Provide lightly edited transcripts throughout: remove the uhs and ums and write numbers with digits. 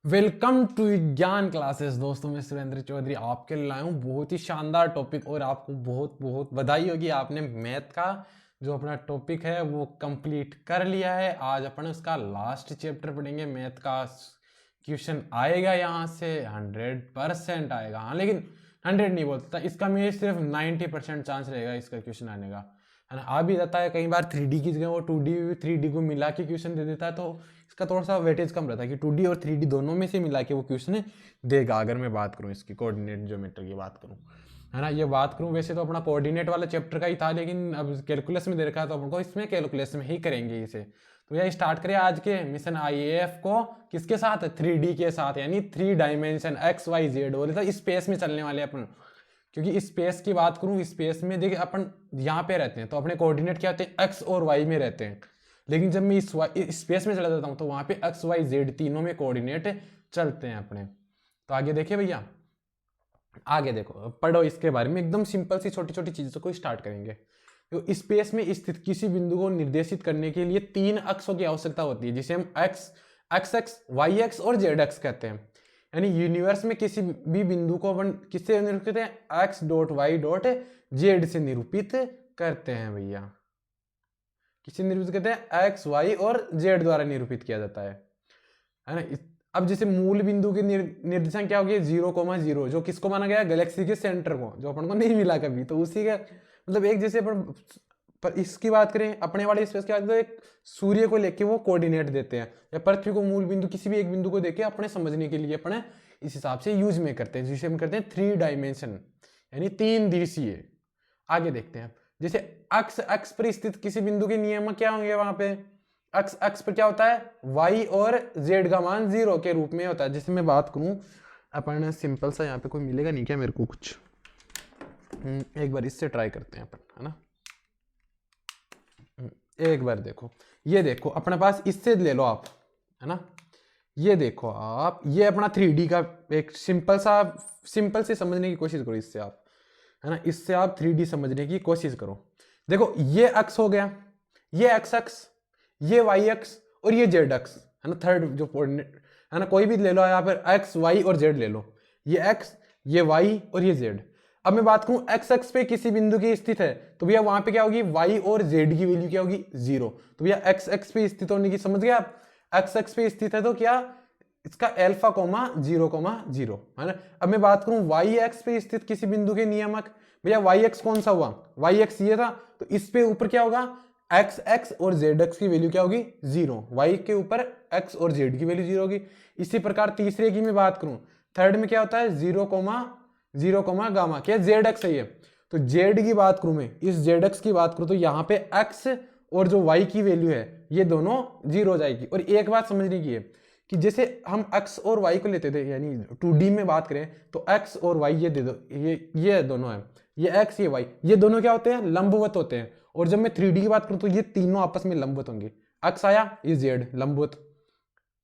Welcome to विज्ञान classes. दोस्तों मैं सुरेंद्र चौधरी आपके लिए लाया हूँ बहुत ही शानदार टॉपिक और आपको बहुत बहुत बधाई होगी, आपने मैथ का जो अपना टॉपिक है वो कंप्लीट कर लिया है। आज अपन उसका लास्ट चैप्टर पढ़ेंगे। मैथ का क्वेश्चन आएगा यहाँ से 100% आएगा, हाँ, लेकिन 100 नहीं बोलता, इसका मेरे सिर्फ 90% चांस रहेगा इसका क्वेश्चन आने का, है ना। आ भी जाता है कई बार 3D की जगह वो 2D 3D को मिला के क्वेश्चन दे देता है, तो इसका थोड़ा सा वेटेज कम रहता है कि 2D और 3D दोनों में से मिला के वो क्वेश्चन देगा। अगर मैं बात करूँ इसकी कोऑर्डिनेट ज्योमेट्री की बात करूँ, है ना, ये बात करूँ, वैसे तो अपना कोऑर्डिनेट वाला चैप्टर का ही था, लेकिन अब कैलकुलस में दे रखा है तो अपन को इसमें कैलकुलस में ही करेंगे इसे। तो यह स्टार्ट करें आज के मिशन आईएएफ को किसके साथ, 3D के साथ, यानी 3 डायमेंशन XYZ बोले तो स्पेस में चलने वाले अपन। क्योंकि स्पेस की बात करूं, स्पेस में देखिए अपन यहाँ पे रहते हैं तो अपने कोऑर्डिनेट क्या होते हैं, एक्स और वाई में रहते हैं। लेकिन जब मैं इस स्पेस में चला जाता हूँ तो वहां पे एक्स वाई जेड तीनों में कोऑर्डिनेट चलते हैं अपने। तो आगे देखिए भैया, आगे देखो, पढ़ो इसके बारे में। एकदम सिंपल सी छोटी छोटी चीजों को स्टार्ट करेंगे। तो स्पेस में स्थित किसी बिंदु को निर्देशित करने के लिए 3 अक्षों की आवश्यकता होती है, जिसे हम एक्स एक्स वाई एक्स और जेड एक्स कहते हैं। यानी यूनिवर्स में किसी भी बिंदु को अपन किससे निरूपित करते हैं, X dot Y dot Z से निरूपित करते हैं भैया। किससे निरूपित करते हैं, एक्स वाई और जेड द्वारा निरूपित किया जाता है ना। अब जैसे मूल बिंदु की निर्देशांक क्या होगी, 0,0, जो किसको माना गया, गैलेक्सी के सेंटर को, जो अपन को नहीं मिला कभी, तो उसी का मतलब एक जैसे अपन। पर इसकी बात करें अपने वाले स्पेस की बात करें, एक सूर्य को लेके वो कोऑर्डिनेट देते हैं, या पृथ्वी को मूल बिंदु किसी भी एक बिंदु को देके अपने समझने के लिए अपने इस हिसाब से यूज में करते हैं, जिसे हम करते हैं 3 डायमेंशन, यानी 3 दिवसीय। आगे देखते हैं, जैसे अक्ष अक्ष पर स्थित किसी बिंदु के नियम क्या होंगे, वहां पे अक्ष अक्ष पर क्या होता है, y और z का मान 0 के रूप में होता है। जैसे मैं बात करूं, अपन सिंपल सा, यहाँ पे कोई मिलेगा नहीं क्या मेरे को कुछ, एक बार इससे ट्राई करते हैं अपन, है ना। एक बार देखो, ये देखो अपने पास, इससे ले लो आप, है ना। ये देखो आप, ये अपना 3D का एक सिंपल से समझने की कोशिश करो इससे आप, है ना। इससे आप 3D समझने की कोशिश करो। देखो ये अक्ष हो गया, ये एक्स अक्ष, ये वाई अक्ष और ये जेड अक्ष, है ना। थर्ड जो कोऑर्डिनेट, है ना, कोई भी ले लो यहाँ पर, एक्स वाई और जेड ले लो, ये एक्स ये वाई और ये जेड। अब मैं बात करूं एक्स एक्स पे किसी बिंदु की स्थित है, तो भैया वहां पे क्या होगी, वाई और जेड की वैल्यू क्या होगी, 0। तो भैया एक्स एक्स पे स्थित होने की समझ गए आप, एक्स एक्स पे स्थित है तो क्या, इसका अल्फा कोमा 0,0, है ना। अब मैं बात करूं वाई एक्स पे स्थित किसी बिंदु के नियामक, भैया वाई एक्स कौन सा हुआ, वाई एक्स ये था, तो इस पे ऊपर क्या होगा, एक्स एक्स और जेड एक्स की वैल्यू क्या होगी, 0। वाई के ऊपर एक्स और जेड की वैल्यू 0 होगी। इसी प्रकार तीसरे की मैं बात करूं, थर्ड में क्या होता है, 0,0, गामा, क्या जेड एक्स है ये, तो जेड की बात करूं मैं, इस जेड एक्स की बात करूं तो यहाँ पे एक्स और जो वाई की वैल्यू है ये दोनों 0 हो जाएगी। और एक बात समझने की है कि जैसे हम x और y को लेते थे, यानी 2D में बात करें तो x और y ये दे दो, ये दोनों है, ये x ये y, ये दोनों क्या होते हैं, लंबवत होते हैं। और जब मैं 3D की बात करूं तो ये तीनों आपस में लंबवत होंगे, x आया ये z लंबवत,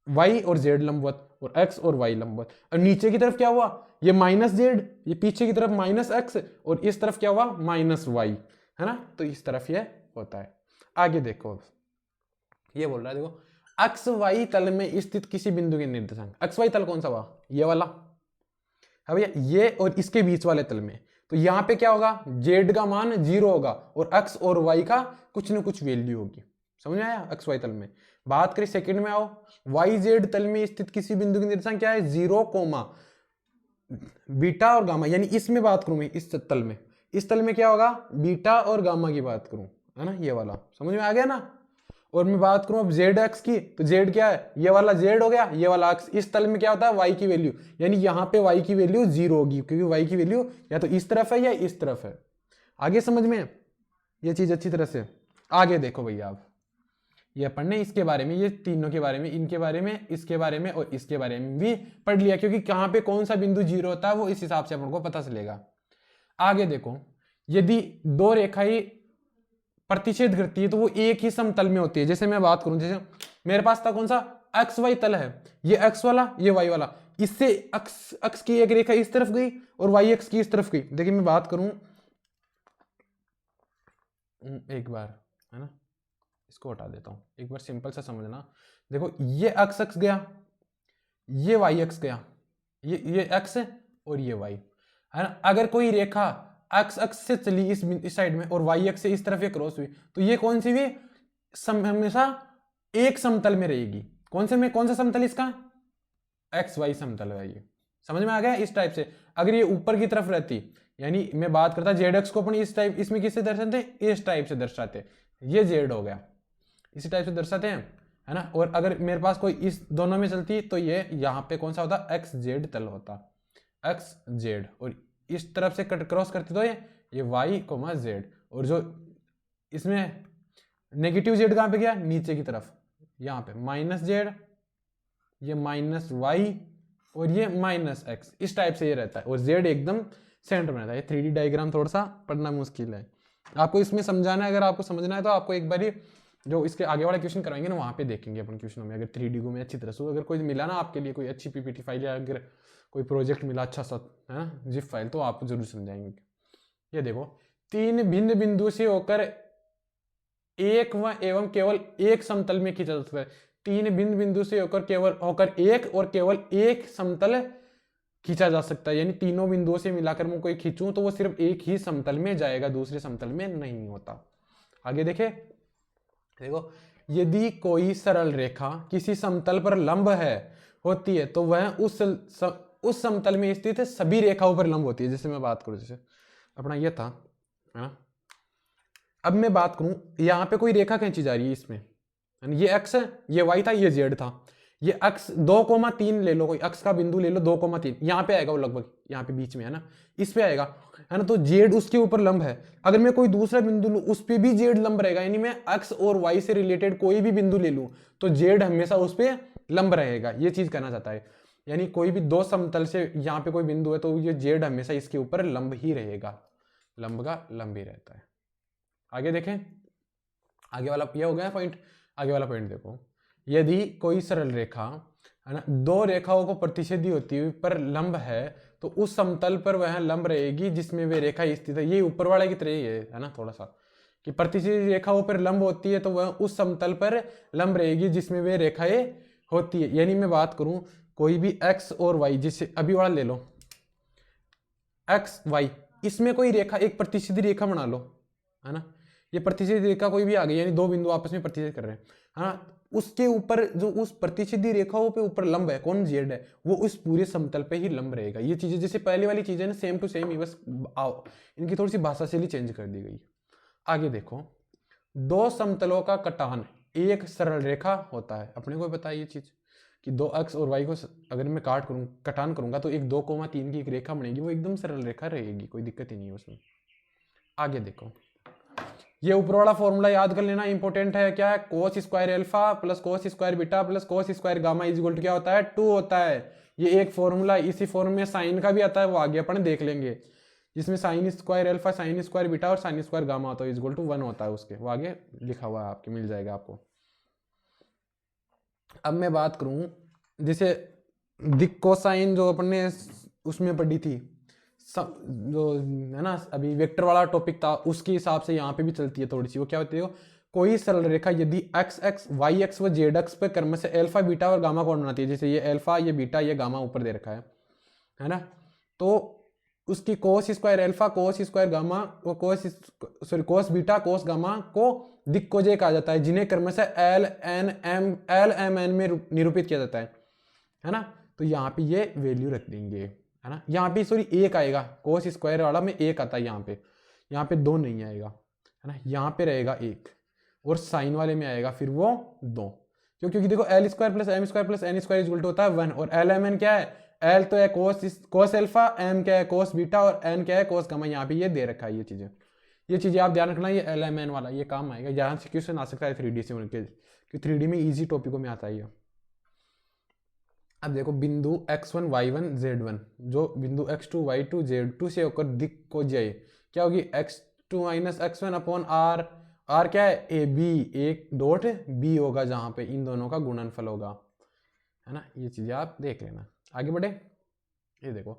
y और z लंबवत, और x और y लंबवत। और नीचे की तरफ क्या हुआ, ये माइनस जेड, ये पीछे की तरफ माइनस एक्स, और इस तरफ क्या हुआ, माइनस वाई, है ना। तो इस तरफ ये होता है। आगे देखो, ये बोल रहा है, देखो एक्स वाई तल में स्थित किसी बिंदु के निर्देशांक, एक्स वाई तल कौन सा हुआ, ये वाला है भैया, ये और इसके बीच वाले तल में, तो यहां पे क्या होगा, जेड का मान 0 होगा और एक्स और वाई का कुछ ना कुछ वैल्यू होगी। समझ में आया, एक्स वाई तल में। बात करें सेकंड में आओ, वाई जेड तल में स्थित किसी बिंदु की निर्देशांक क्या है, 0, बीटा और गामा, यानी इसमें बात करूं मैं, इस तल में, इस तल में क्या होगा, बीटा और गामा की बात करूं, है ना, ये वाला समझ में आ गया ना। और मैं बात करूं अब जेड एक्स की, तो जेड क्या है, ये वाला जेड हो गया, ये वाला एक्स, इस तल में क्या होता है, वाई की वैल्यू, यानी यहां पे वाई की वैल्यू 0 होगी, क्योंकि वाई की वैल्यू या तो इस तरफ है या इस तरफ है। आगे समझ में ये चीज अच्छी तरह से। आगे देखो भैया, आप ये पढ़ने इसके बारे में, ये तीनों के बारे में, इनके बारे में, इसके बारे में और इसके बारे में भी पढ़ लिया, क्योंकि कहां पे कौन सा बिंदु 0 होता है वो इस हिसाब से अपन को पता चलेगा। आगे देखो, यदि दो रेखाएं प्रतिच्छेद करती है तो वो एक ही समतल में होती है। जैसे मैं बात करूं, जैसे मेरे पास था कौन सा, एक्स वाई तल है, ये एक्स वाला ये वाई वाला, इससे अक्ष अक्ष की एक रेखा इस तरफ गई और वाई अक्ष की इस तरफ गई। देखिए मैं बात करूं एक बार, है ना, इसको हटा देता हूं, एक बार सिंपल सा समझना। देखो ये अक्ष अक्ष गया, ये वाई एक्स गया, ये एक्स है और ये वाई है ना। अगर कोई रेखा एक्स एक्स से चली इस साइड में और वाई एक्स से इस तरफ ये क्रॉस हुई, तो ये कौन सी भी हमेशा एक समतल में रहेगी। कौन सा समतल इसका, एक्स वाई समतल है। ये समझ में आ गया। इस टाइप से अगर ये ऊपर की तरफ रहती, यानी मैं बात करता जेड एक्स को अपनी इस टाइप, इसमें किससे दर्शाते हैं, इस टाइप से दर्शाते हैं, ये जेड हो गया, इसी टाइप से दर्शाते हैं, है ना। और अगर मेरे पास कोई इस दोनों में चलती तो ये यहाँ पे कौन सा होता, एक्स जेड तल होता, एक्स जेड। और इस तरफ से कट क्रॉस करती तो ये वाई कोमा जेड। और जो इसमें नेगेटिव जेड कहाँ पे गया, नीचे की तरफ, यहाँ पे माइनस जेड, ये माइनस वाई और ये माइनस एक्स, इस टाइप से ये रहता है। और जेड एकदम सेंटर में रहता है। ये 3D डायग्राम थोड़ा सा पढ़ना मुश्किल है, आपको इसमें समझाना है। अगर आपको समझना है तो आपको एक बारी जो इसके आगे वाला क्वेश्चन कराएंगे ना, वहाँ पे देखेंगे अपन क्वेश्चनों में। अगर 3D को में अच्छी तरह से अगर कोई मिला ना आपके लिए, कोई अच्छी PPT फाइल या अगर कोई प्रोजेक्ट मिला अच्छा सा, है ना, जिप फाइल, तो आप जरूर समझाएंगे। ये देखो, तीन भिन्न बिंदु से होकर एक व एवं केवल एक समतल में खींचा जा सकता है। तीन भिन्न बिंदु से होकर एक और केवल एक समतल खींचा जा सकता है। यानी तीनों बिंदुओं से मिलाकर मैं कोई खींचूं तो वो सिर्फ एक ही समतल में जाएगा, दूसरे समतल में नहीं होता। आगे देखे, देखो, यदि कोई सरल रेखा किसी समतल पर लंब होती है तो वह उस समतल में स्थित सभी रेखाओं पर लंब होती है। जैसे मैं बात करूं, जैसे अपना ये था, है ना। अब मैं बात करूं, यहां पे कोई रेखा खींची जा रही है इसमें, ये एक्स है, ये वाई था, ये जेड था। ये अक्स 2,3 ले लो, कोई अक्स का बिंदु ले लो 2,3, यहाँ पे आएगा वो, लगभग यहाँ पे बीच में, है ना, इस पे आएगा, है ना। तो जेड उसके ऊपर लंब है। अगर मैं कोई दूसरा बिंदु लूं उस पे भी जेड लंब रहेगा। यानी मैं अक्स और वाई से रिलेटेड कोई भी बिंदु ले लूं तो जेड हमेशा उस पे लंब रहेगा। ये चीज कहना चाहता है। यानी कोई भी दो समतल से यहाँ पे कोई बिंदु है तो ये जेड हमेशा इसके ऊपर लंब ही रहेगा, लंब का लंब ही रहता है। आगे देखें, आगे वाला ये हो गया पॉइंट। आगे वाला पॉइंट देखो, यदि कोई सरल रेखा, है ना, दो रेखाओं को प्रतिच्छेदी होती हुई पर लंब है तो उस समतल पर वह लंब रहेगी जिसमें वे रेखा स्थित है। ये ऊपर वाले की तरह ही है ना, थोड़ा सा, कि प्रतिच्छेदी रेखाओं पर लंब होती है तो वह उस समतल पर लंब रहेगी जिसमें वे रेखाएं होती है। यानी मैं बात करूं, कोई भी एक्स और वाई, जिससे अभी वाला ले लो, एक्स वाई, इसमें कोई रेखा, एक प्रतिच्छेदी रेखा बना लो, है ना। ये प्रतिच्छेदी रेखा कोई भी आ गई, यानी दो बिंदु आपस में प्रतिच्छेद कर रहे हैं, है ना। उसके ऊपर जो उस प्रतिच्छेदी रेखाओं पे ऊपर लंब है, कौन, जेड है, वो उस पूरे समतल पे ही लंब रहेगा। ये चीजें जैसे पहले वाली चीजें ना, सेम टू सेम ही, बस आओ इनकी थोड़ी सी भाषा शैली चेंज कर दी गई। आगे देखो, दो समतलों का कटान एक सरल रेखा होता है। अपने को पता है ये चीज कि दो एक्स और वाई को अगर मैं कटान करूंगा तो एक 2,3 की एक रेखा बनेगी, वो एकदम सरल रेखा रहेगी, कोई दिक्कत ही नहीं है उसमें। आगे देखो, ये ऊपर वाला फॉर्मूला याद कर लेना, इंपॉर्टेंट है। क्या है, cos square alpha plus cos square beta plus cos square gamma is equal to क्या होता है, 2 होता है। ये एक फॉर्मूला, इसी फॉर्म में साइन का भी आता है, वो आगे अपन देख लेंगे, जिसमें sine square alpha, sine square beta और साइन स्क्वायर गामा होता है, इज इक्वल टू 1 होता है उसके, वो आगे लिखा हुआ है आपके, मिल जाएगा आपको। अब मैं बात करूं, जैसे दिक कोसाइन जो अपन ने उसमें पढ़ी थी, जो है ना, अभी वेक्टर वाला टॉपिक था, उसके हिसाब से यहाँ पे भी चलती है थोड़ी सी। वो क्या होती है, कोई सरल रेखा यदि एक्स एक्स वाई एक्स व जेड एक्स पे क्रम से अल्फा बीटा और गामा कोण बनाती है, जैसे ये अल्फा, ये बीटा, ये गामा ऊपर दे रखा है ना, तो उसकी कोस स्क्वायर अल्फा, कोस square gamma, cos beta, cos gamma को दिक्कोजेय कहा जाता है, जिन्हें क्रम से एल एम एन में निरूपित किया जाता है ना। तो यहाँ पे ये वैल्यू रख देंगे, है ना। यहाँ पे सॉरी एक आएगा, कोस स्क्वायर वाला में एक आता है, यहाँ पे 2 नहीं आएगा, है ना। यहाँ पे रहेगा 1 और साइन वाले में आएगा फिर वो 2, क्योंकि देखो L square plus M square plus N square equal to होता है 1, और एल एम एन क्या है, एल तो है कोस अल्फा, एम क्या है कोस बीटा और एन क्या है कोस गामा। यहाँ पे ये दे रखा है। ये चीजें आप ध्यान रखना, ये एल एम एन वाला ये काम आएगा, यहाँ से क्वेश्चन आ सकता है 3D से उनके, कि 3D में इजी टॉपिकों में आता है। अब देखो, बिंदु x1 y1 z1, जो बिंदु x2 y2 z2 से होकर दिक को जाए, क्या होगी, x2 minus x1 upon r, r क्या है, ए बी, एक डॉट b होगा, जहां पे इन दोनों का गुणनफल होगा, है ना। ये चीजें आप देख लेना। आगे बढ़े, ये देखो,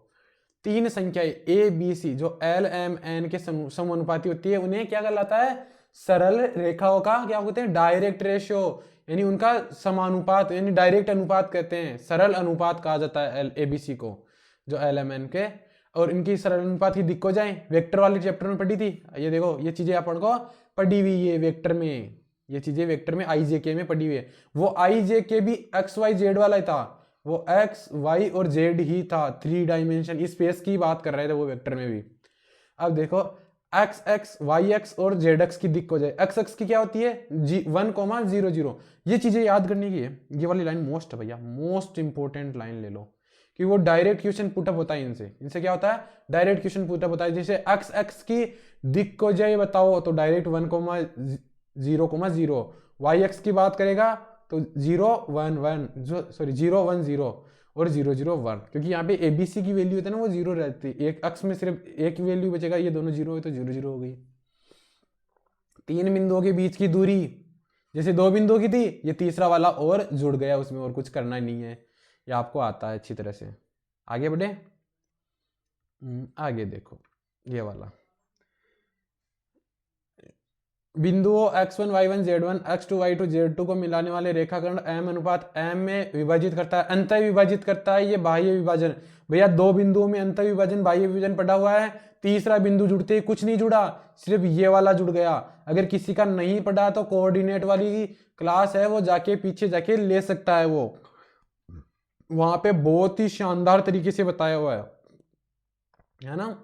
तीन संख्याएं a b c जो l m n के समानुपाती होती है, उन्हें क्या कहलाता है, सरल रेखाओं का क्या होते हैं, डायरेक्ट रेशियो। यानी उनका समानुपात यानी डायरेक्ट अनुपात कहते हैं, सरल अनुपात कहा जाता है एबीसी को, जो LMN के। और इनकी सरल अनुपात की दिक्कत जाए वेक्टर वाले चैप्टर में पढ़ी थी, ये देखो ये चीजें अपन को पढ़ी हुई है वेक्टर में, ये चीजें वेक्टर में IJK में पढ़ी हुई है। वो IJK भी XYZ वाला ही था, वो X Y और Z ही था, 3 डायमेंशन स्पेस की बात कर रहे थे वो वेक्टर में भी। अब देखो XX YX और ZX की दिक्कत हो जाए, XX की क्या होती है 1,0,0, ये चीजें याद करने की है। ये वाली लाइन मोस्ट है भैया, मोस्ट इंपॉर्टेंट लाइन ले लो कि वो डायरेक्ट क्वेश्चन पुटअप होता है इनसे क्या होता है, डायरेक्ट क्वेश्चन पुटअप होता है। जैसे XX की दिक्कत जाए बताओ तो डायरेक्ट 1,0,0, YX की बात करेगा तो 0,1,1 सॉरी 0,1,0 और 0,0,1, क्योंकि यहाँ पे ABC की वैल्यू होती है ना वो 0 रहती है, एक अक्ष में सिर्फ एक वैल्यू बचेगा, ये दोनों 0 है तो 0,0 हो गई। 3 बिंदुओं के बीच की दूरी जैसे 2 बिंदुओं की थी, ये तीसरा वाला और जुड़ गया उसमें, और कुछ करना नहीं है, ये आपको आता है अच्छी तरह से। आगे बढ़े, आगे देखो ये वाला बिंदुओं x1 y1 z1 x2 y2 z2 को मिलाने वाले रेखाखंड m अनुपात m में विभाजित करता है, अंतः विभाजित करता है। ये बाह्य विभाजन, भैया 2 बिंदुओं में अंतः विभाजन बाह्य विभाजन पड़ा हुआ है, तीसरा बिंदु जुड़ते ही कुछ नहीं जुड़ा, सिर्फ ये वाला जुड़ गया। अगर किसी का नहीं पड़ा तो कोऑर्डिनेट वाली क्लास है वो जाके पीछे जाके ले सकता है, वो वहां पे बहुत ही शानदार तरीके से बताया हुआ है ना।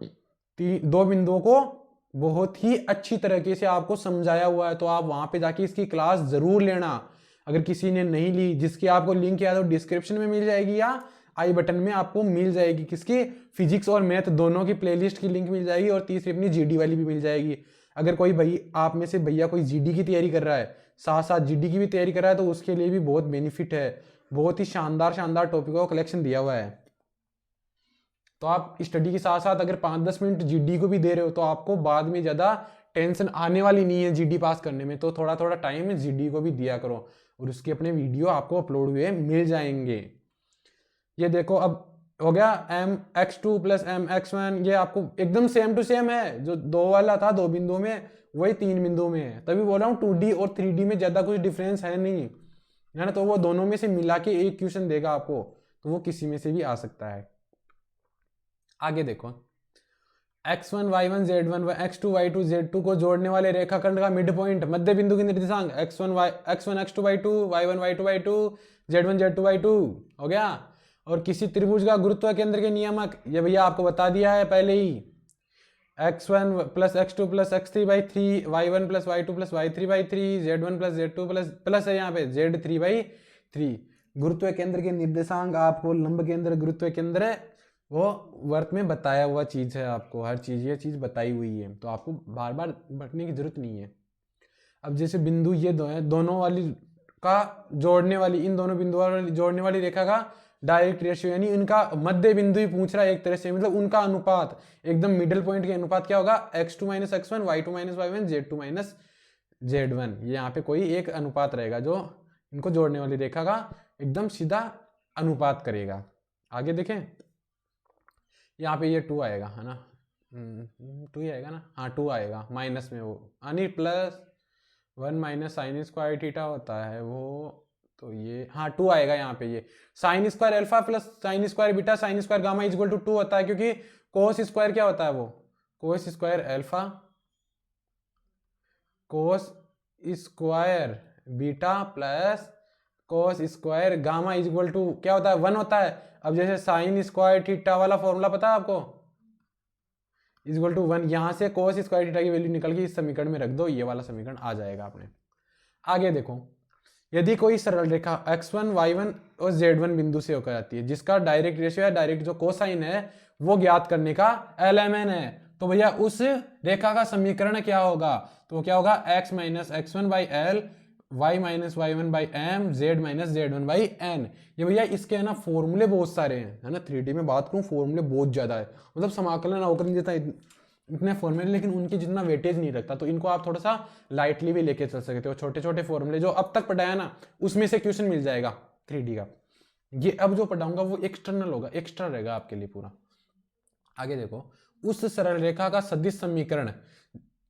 2 बिंदुओं को बहुत ही अच्छी तरीके से आपको समझाया हुआ है, तो आप वहां पे जाके इसकी क्लास जरूर लेना। अगर किसी ने नहीं ली, जिसकी आपको लिंक या तो डिस्क्रिप्शन में मिल जाएगी या आई बटन में आपको मिल जाएगी, किसकी फिजिक्स और मैथ दोनों की प्लेलिस्ट की लिंक मिल जाएगी, और तीसरी अपनी GD वाली भी मिल जाएगी। अगर कोई भाई आप में से भैया कोई GD की तैयारी कर रहा है, साथ साथ GD की भी तैयारी कर रहा है, तो उसके लिए भी बहुत बेनिफिट है, बहुत ही शानदार शानदार टॉपिकों का कलेक्शन दिया हुआ है। तो आप स्टडी के साथ साथ अगर 5-10 मिनट GD को भी दे रहे हो तो आपको बाद में ज़्यादा टेंशन आने वाली नहीं है GD पास करने में, तो थोड़ा थोड़ा टाइम GD को भी दिया करो, और उसके अपने वीडियो आपको अपलोड हुए मिल जाएंगे। ये देखो अब हो गया mx2 + mx1, ये आपको एकदम सेम टू सेम है, जो 2 वाला था 2 बिंदुओं में वही 3 बिंदुओं में है, तभी बोल रहा हूँ 2D और 3D में ज़्यादा कुछ डिफरेंस है नहीं, है ना। तो वो दोनों में से मिला के एक क्वेश्चन देगा आपको, तो वो किसी में से भी आ सकता है। आगे देखो x1 y1 z1 x2 y2 z2 को जोड़ने वाले रेखाखंड का मिड पॉइंट मध्य बिंदु की निर्देशांक x1 x2 y2 y1 y2 y2 z1 z2 y2 हो गया। और किसी त्रिभुज का गुरुत्व केंद्र के नियामक, ये भैया आपको बता दिया है पहले ही, x1 + x2 + x3/3 y1 + y2 + y3/3 z1 + z2 plus है यहाँ पे z3/3। गुरुत्व केंद्र के निर्देशांक आपको लंब केंद्र गुरुत्व केंद्र वो वर्त में बताया हुआ चीज है, आपको हर चीज ये चीज बताई हुई है, तो आपको बार बार भटकने की जरूरत नहीं है। अब जैसे बिंदु ये दो है, दोनों वाली का जोड़ने वाली, इन दोनों बिंदुओं वाली जोड़ने वाली रेखा का डायरेक्ट रेशियो, यानी इनका मध्य बिंदु ही पूछ रहा है एक तरह से, मतलब उनका अनुपात एकदम मिडिल पॉइंट के अनुपात क्या होगा, x2 - x1 y2 - y1 z2 - z1। ये यहाँ पे कोई एक अनुपात रहेगा जो इनको जोड़ने वाली रेखा का एकदम सीधा अनुपात करेगा। आगे देखें, यहाँ पे ये 2 आएगा है ना, 2 ही आएगा ना, हाँ 2 आएगा माइनस में, वो यानी +1 - sin स्क्वायर थीटा होता है वो, तो ये हाँ 2 आएगा यहाँ पे। ये sin square alpha + sin square beta sin square gamma = 2 होता है, क्योंकि cos स्क्वायर क्या होता है, वो cos square alpha cos square beta plus cos square gamma = क्या होता है, 1 होता है। अब जैसे sin स्क्वायर थीटा वाला फॉर्मूला पता है आपको, = 1, यहाँ से cos स्क्वायर थीटा की वैल्यू निकल के इस समीकरण में रख दो, ये वाला समीकरण आ जाएगा अपने। आगे देखो, यदि कोई सरल रेखा x1 y1 और z1 बिंदु से होकर आती है, जिसका डायरेक्ट रेशियो है, डायरेक्ट जो कोसाइन है वो ज्ञात करने का LMN है, तो भैया उस रेखा का समीकरण क्या होगा, तो क्या होगा x - x1/L y - y1/m z - z1/n। ये भैया इसके है ना फॉर्मूले बहुत सारे हैं, है ना। 3D में बात करूं फॉर्मूले बहुत ज्यादा है, मतलब समाकलन अवकलन नहीं देता इतने फॉर्मूले, लेकिन उनकी जितना वेटेज नहीं रखता, तो इनको आप थोड़ा सा लाइटली भी लेके चल सकते हो। छोटे छोटे फॉर्मूले जो अब तक पढ़ाया ना, उसमें से क्वेश्चन मिल जाएगा 3D का। ये अब जो पढ़ाऊंगा वो एक्सटर्नल होगा, एक्स्ट्रा रहेगा आपके लिए पूरा। आगे देखो, उस सरल रेखा का सदिश समीकरण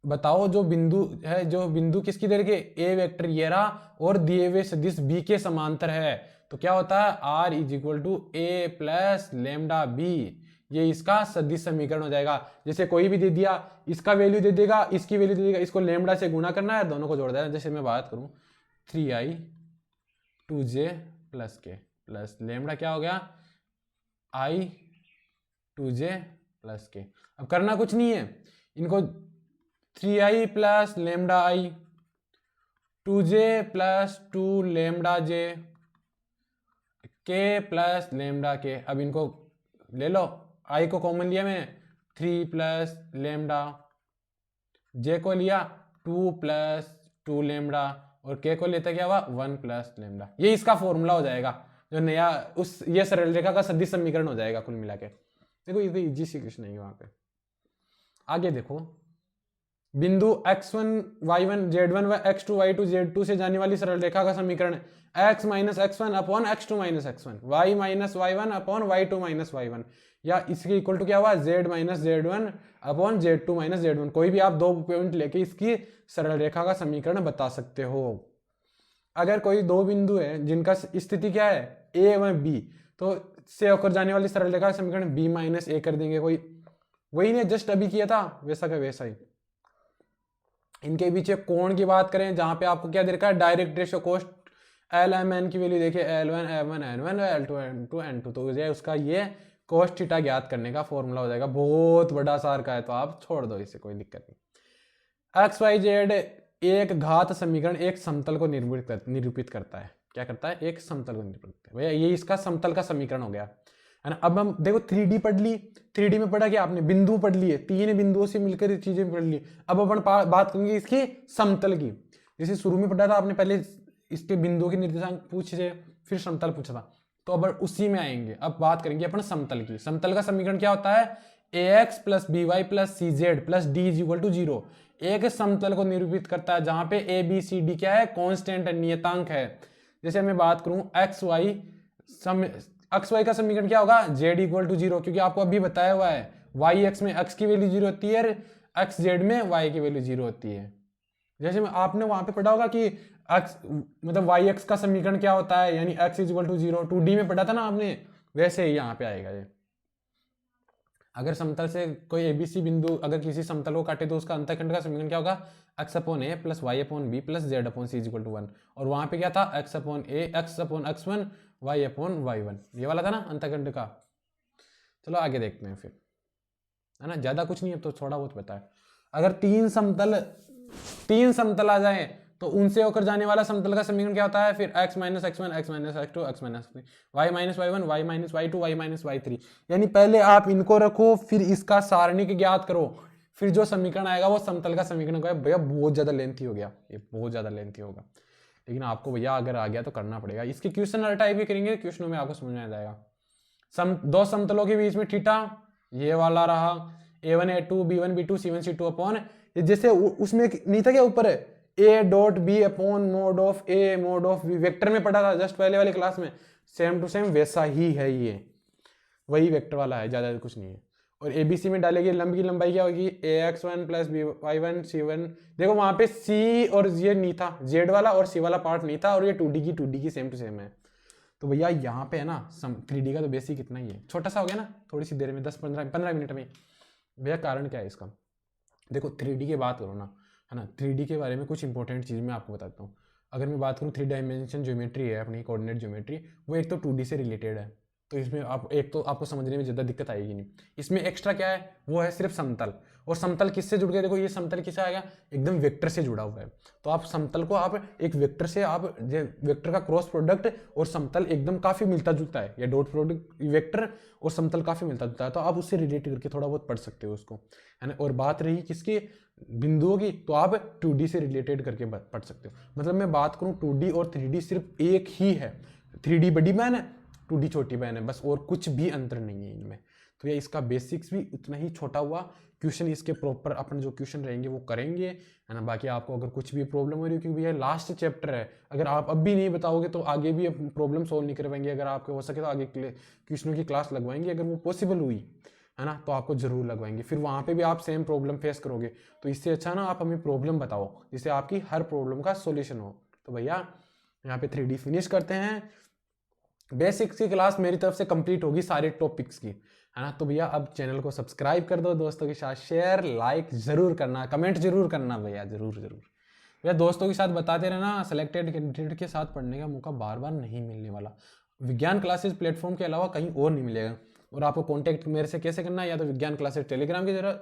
बताओ जो बिंदु है, जो बिंदु किसकी दे रखे, ए वेक्टर ये रहा और दिए हुए सदिश बी के समांतर है, तो क्या होता है R is equal to A plus lambda B, ये इसका सदिश समीकरण हो जाएगा। जैसे कोई भी दे दिया, इसका वैल्यू दे देगा, इसकी वैल्यू दे देगा, इसको लेमडा से गुणा करना है, दोनों को जोड़ देना। जैसे मैं बात करूं 3i 2j प्लस के प्लस लेमडा क्या हो गया i 2j प्लस के। अब करना कुछ नहीं है, इनको 3i plus lambda i 2j plus 2 lambda j के प्लस लेमडा के। अब इनको ले लो, i को कॉमन लिया मैं 3 प्लस लेमडा, j को लिया 2 प्लस 2 लेमडा और k को लेता क्या हुआ 1 प्लस लेमडा। ये इसका फॉर्मूला हो जाएगा जो नया उस ये सरल रेखा का सदिश समीकरण हो जाएगा कुल मिला के। देखो ये तो इजी सी क्वेश्चन है वहां पे। आगे देखो, बिंदु x1 y1 z1 व x2 y2 z2 से जाने वाली सरल रेखा का समीकरण x minus x1 upon x2 minus x1, y minus y1 upon y2 minus y1, या इसके इक्वल टू क्या हुआ z minus z1 upon z2 minus z1। कोई भी आप दो पॉइंट लेके इसकी सरल रेखा का समीकरण बता सकते हो। अगर कोई दो बिंदु है जिनका स्थिति क्या है a एवं b, तो से होकर जाने वाली सरल रेखा का समीकरण b माइनस a कर देंगे। कोई वही नहीं जस्ट अभी किया था वैसा का वैसा ही। इनके पीछे कोण की बात करें, जहां पे आपको क्या दे रखा है डायरेक्ट रेशियो कोस्ट LMN की वैल्यू देखिए L1 M1 N1 L2 N2 N2, तो ये उसका ये कोस्ट थीटा ज्ञात करने का फॉर्मूला हो जाएगा। बहुत बड़ा सार का है तो आप छोड़ दो इसे, कोई दिक्कत नहीं। एक्स वाई जेड एक घात समीकरण एक समतल को निरूपित करता है। क्या करता है, एक समतल को निरूपित करता है। भैया ये इसका समतल का समीकरण हो गया है ना। अब हम देखो 3D पढ़ ली, 3D में पढ़ा क्या आपने, बिंदु पढ़ लिए, तीन बिंदुओं से मिलकर चीजें पढ़ ली। अब अपन बात करेंगे इसकी समतल की। जैसे शुरू में पढ़ा था आपने, पहले इसके बिंदुओं के निर्देशांक पूछे फिर समतल पूछा था, तो अब उसी में आएंगे। अब बात करेंगे अपन समतल की। समतल का समीकरण क्या होता है, ax plus B Y plus C Z plus D is equal to 0। एक समतल को निरूपित करता है जहां पे ए बी सी डी क्या है, कांस्टेंट है, नियतांक है। जैसे मैं बात करूं एक्स वाई का समीकरण क्या होगा, z इक्वल टू 0, क्योंकि आपको अभी बताया हुआ है वाई एक्स में x की वैल्यू 0 होती है और एक्स जेड में y की वैल्यू 0 होती है। जैसे आपने वहां पे पढ़ा होगा कि x मतलब वाई एक्स का समीकरण क्या होता है, यानी x is equal to 0, 2D में पढ़ा था ना आपने, वैसे ही यहाँ पे आएगा ये। अगर समतल से कोई एबीसी बिंदु अगर किसी समतल को काटे तो उसका अंतःखंड का समीकरण क्या होगा, x upon A plus Y upon B plus Z upon C is equal to 1। और वहां पे क्या था, x upon A x upon x1 y upon y1, ये वाला था ना अंतःखंड का। चलो आगे देखते हैं फिर, है ना, ज्यादा कुछ नहीं है तो थोड़ा बहुत पता है। अगर तीन समतल आ जाए तो उनसे होकर जाने वाला समतल का समीकरण क्या होता है, फिर x minus x1 x minus x2 x minus x3 y minus y1 y minus y2 y minus y3। यानी पहले आप इनको रखो फिर इसका सारणिक ज्ञात करो, फिर जो समीकरण आएगा वो समतल का समीकरण होगा। भैया बहुत ज्यादा लेंथी हो गया, ये बहुत ज्यादा लेंथी होगा, लेकिन आपको भैया अगर आ गया तो करना पड़ेगा। इसके क्वेश्चन हर टाइप भी करेंगे, क्वेश्चनों में आपको समझ में आ जाएगा। दो समतलों के बीच में थीटा ये वाला रहा, a1 a2 b1 b2 c1 c2 upon, जैसे उसमें नहीं था क्या ऊपर है a dot b upon mode of a mode of b, vector में पढ़ा था जस्ट पहले वाली क्लास में, सेम टू सेम वैसा ही है, ये वही वेक्टर वाला है, ज्यादा कुछ नहीं है। और एबीसी में डालेगी लंब की लंबाई क्या होगी, ax1 प्लस by1 c1। देखो वहां पे c और ये नहीं था, z वाला और c वाला पार्ट नहीं था, और ये 2D की सेम टू सेम है। तो भैया यहाँ पे है ना 3D का तो बेसिक इतना ही है, छोटा सा हो गया ना, थोड़ी सी देर में 10-15 मिनट में। भैया कारण क्या है इसका, देखो 3D की बात करो ना, है ना, 3D के बारे में कुछ इंपॉर्टेंट चीज़ मैं आपको बताता हूँ। अगर मैं बात करूँ 3 डायमेंशन ज्योमेट्री है अपनी, कोऑर्डिनेट ज्योमेट्री, वो एक तो 2D से रिलेटेड है, तो इसमें आप एक तो आपको समझने में ज़्यादा दिक्कत आएगी नहीं। इसमें एक्स्ट्रा क्या है, वो है सिर्फ समतल। और समतल किससे जुड़ गया, देखो ये समतल किससे आएगा, एकदम वेक्टर से जुड़ा हुआ है। तो आप समतल को आप एक वेक्टर से, आप वेक्टर का क्रॉस प्रोडक्ट और समतल एकदम काफ़ी मिलता जुलता है, या डॉट प्रोडक्ट वेक्टर और समतल काफ़ी मिलता जुलता है, तो आप उससे रिलेट करके थोड़ा बहुत पढ़ सकते हो उसको, है ना। और बात रही किसकी, बिंदुओं की, तो आप 2D से रिलेटेड करके पढ़ सकते हो। मतलब मैं बात करूँ 2D और 3D सिर्फ एक ही है, 3D बड़ी बहन है 2D छोटी बहन है, बस और कुछ भी अंतर नहीं है इनमें। तो ये इसका बेसिक्स भी उतना ही छोटा हुआ। क्वेश्चन इसके प्रॉपर अपन जो क्वेश्चन रहेंगे वो करेंगे, है ना। बाकी आपको अगर कुछ भी प्रॉब्लम हो रही है, क्योंकि ये लास्ट चैप्टर है, अगर आप अब भी नहीं बताओगे तो आगे भी प्रॉब्लम सॉल्व नहीं कर पाएंगे। अगर आपको हो सके तो आगे क्वेश्चनों की क्लास लगवाएंगे अगर वो पॉसिबल हुई, है ना, तो आपको ज़रूर लगवाएंगे। फिर वहाँ पे भी आप सेम प्रॉब्लम फेस करोगे, तो इससे अच्छा ना आप हमें प्रॉब्लम बताओ जिससे आपकी हर प्रॉब्लम का सोल्यूशन हो। तो भैया यहाँ पे 3D फिनिश करते हैं। बेसिक्स की क्लास मेरी तरफ से कंप्लीट होगी सारे टॉपिक्स की, है ना। तो भैया अब चैनल को सब्सक्राइब कर दो, दोस्तों के साथ शेयर लाइक जरूर करना, कमेंट जरूर करना भैया, जरूर जरूर भैया। दोस्तों के साथ बताते रहना, सेलेक्टेड कैंडिडेट के साथ पढ़ने का मौका बार बार नहीं मिलने वाला। विज्ञान क्लासेस प्लेटफॉर्म के अलावा कहीं और नहीं मिलेगा। और आपको कॉन्टैक्ट मेरे से कैसे करना है, या तो विज्ञान क्लासेस टेलीग्राम के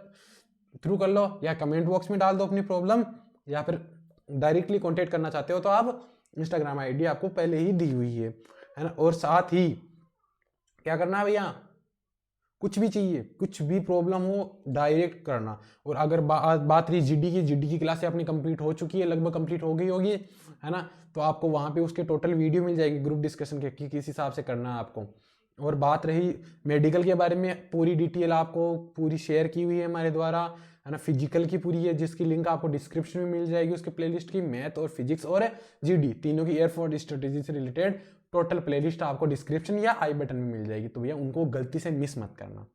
थ्रू कर लो, या कमेंट बॉक्स में डाल दो अपनी प्रॉब्लम, या फिर डायरेक्टली कॉन्टैक्ट करना चाहते हो तो आप इंस्टाग्राम आईडी आपको पहले ही दी हुई है ना। और साथ ही क्या करना है भैया, कुछ भी चाहिए, कुछ भी प्रॉब्लम हो डायरेक्ट करना। और अगर बात रही जीडी की क्लासें अपनी कंप्लीट हो चुकी है, लगभग कंप्लीट हो गई होगी, है ना। तो आपको वहाँ पे उसके टोटल वीडियो मिल जाएगी ग्रुप डिस्कशन के कि किस हिसाब से करना है आपको। और बात रही मेडिकल के बारे में, पूरी डिटेल आपको पूरी शेयर की हुई है हमारे द्वारा, है ना। फिजिकल की पूरी है जिसकी लिंक आपको डिस्क्रिप्शन में मिल जाएगी उसके प्लेलिस्ट की। मैथ और फिजिक्स और जीडी तीनों की एयरफोर्स स्ट्रेटेजी से रिलेटेड टोटल प्लेलिस्ट आपको डिस्क्रिप्शन या आई बटन में मिल जाएगी। तो भैया उनको गलती से मिस मत करना।